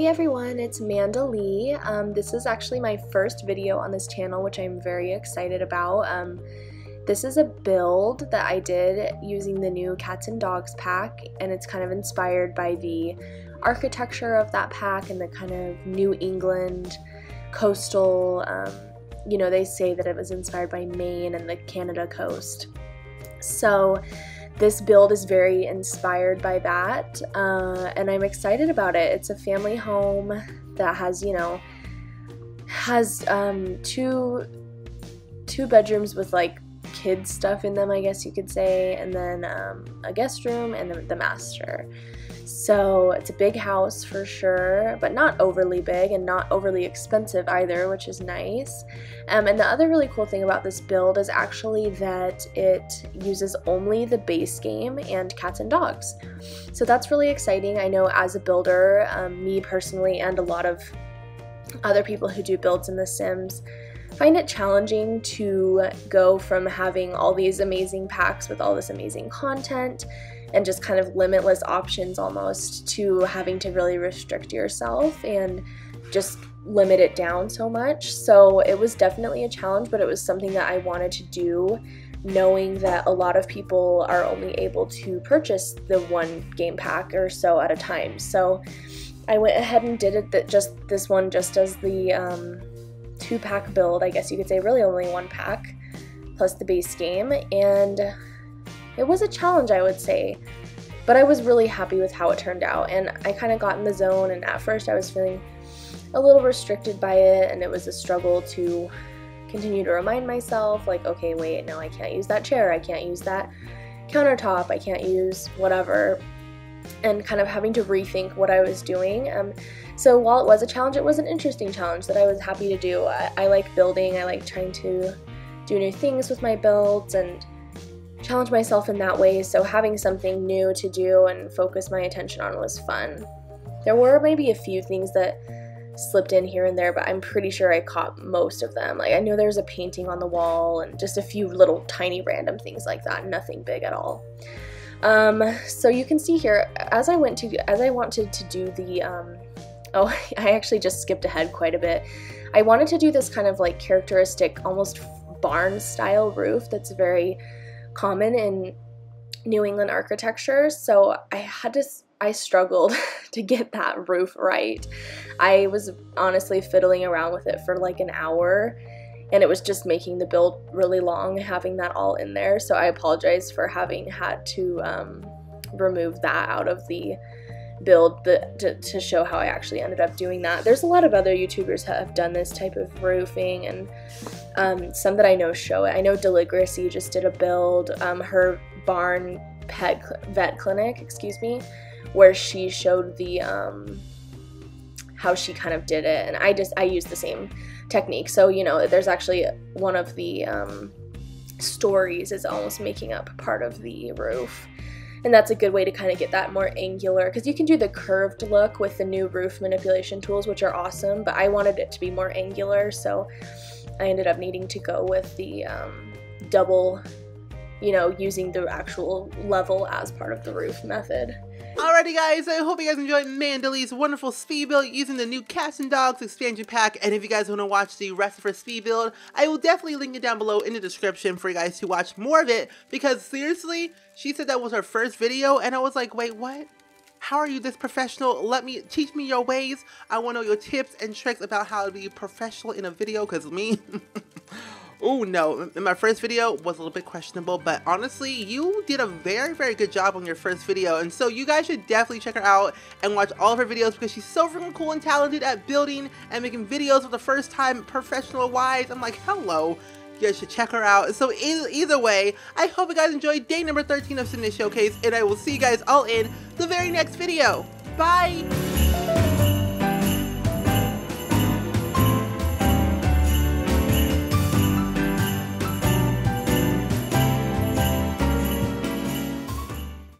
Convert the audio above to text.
Hey everyone, it's Manda Lee. This is actually my first video on this channel, which I'm very excited about. This is a build that I did using the new Cats and Dogs pack, and it's kind of inspired by the architecture of that pack and the kind of New England coastal, you know, they say that it was inspired by Maine and the Canada coast. So this build is very inspired by that, and I'm excited about it. It's a family home that has, you know, two bedrooms with like kids stuff in them, I guess you could say, and then a guest room and the master. So it's a big house for sure, but not overly big and not overly expensive either, which is nice. And the other really cool thing about this build is actually that it uses only the base game and Cats and Dogs. So that's really exciting. I know as a builder, me personally and a lot of other people who do builds in The Sims find it challenging to go from having all these amazing packs with all this amazing content and just kind of limitless options almost, to having to really restrict yourself and just limit it down so much. So it was definitely a challenge, but it was something that I wanted to do, knowing that a lot of people are only able to purchase the one game pack or so at a time. So I went ahead and did it this one just as the 2-pack build, I guess you could say, really only 1 pack plus the base game, and it was a challenge, I would say, but I was really happy with how it turned out, and I kind of got in the zone. And at first I was feeling a little restricted by it, and it was a struggle to continue to remind myself, like, okay, wait, no, I can't use that chair, I can't use that countertop, I can't use whatever, and kind of having to rethink what I was doing. So while it was a challenge, it was an interesting challenge that I was happy to do. I like building, I like trying to do new things with my builds and challenge myself in that way, so having something new to do and focus my attention on was fun. There were maybe a few things that slipped in here and there, but I'm pretty sure I caught most of them. Like, I know there's a painting on the wall and just a few little tiny random things like that, nothing big at all. So you can see here, as I wanted to do the, oh, I actually just skipped ahead quite a bit. I wanted to do this kind of like characteristic, almost barn style roof that's very common in New England architecture, so I struggled to get that roof right. I was honestly fiddling around with it for like an hour, and it was just making the build really long having that all in there, so I apologize for having had to remove that out of the build to show how I actually ended up doing that. There's a lot of other YouTubers that have done this type of roofing, and some that I know show it. I know Deligracy just did a build, her barn vet clinic, excuse me, where she showed the how she kind of did it, and I used the same technique. So, you know, there's actually one of the stories is almost making up part of the roof. And that's a good way to kind of get that more angular, because you can do the curved look with the new roof manipulation tools, which are awesome, but I wanted it to be more angular, so I ended up needing to go with the double, you know, using the actual level as part of the roof method. Alrighty guys, I hope you guys enjoyed Manda Lee's wonderful speed build using the new Cats and Dogs expansion pack, and if you guys want to watch the rest of her speed build, I will definitely link it down below in the description for you guys to watch more of it, because seriously, she said that was her first video, and I was like, wait, what? How are you this professional? Teach me your ways. I want to know your tips and tricks about how to be professional in a video, because me... Oh no, my first video was a little bit questionable, but honestly, you did a very, very good job on your first video, and so you guys should definitely check her out and watch all of her videos, because she's so freaking cool and talented at building and making videos for the first time professional-wise. I'm like, hello. You guys should check her out. So either way, I hope you guys enjoyed day number 13 of Simmas Showcase, and I will see you guys all in the very next video. Bye!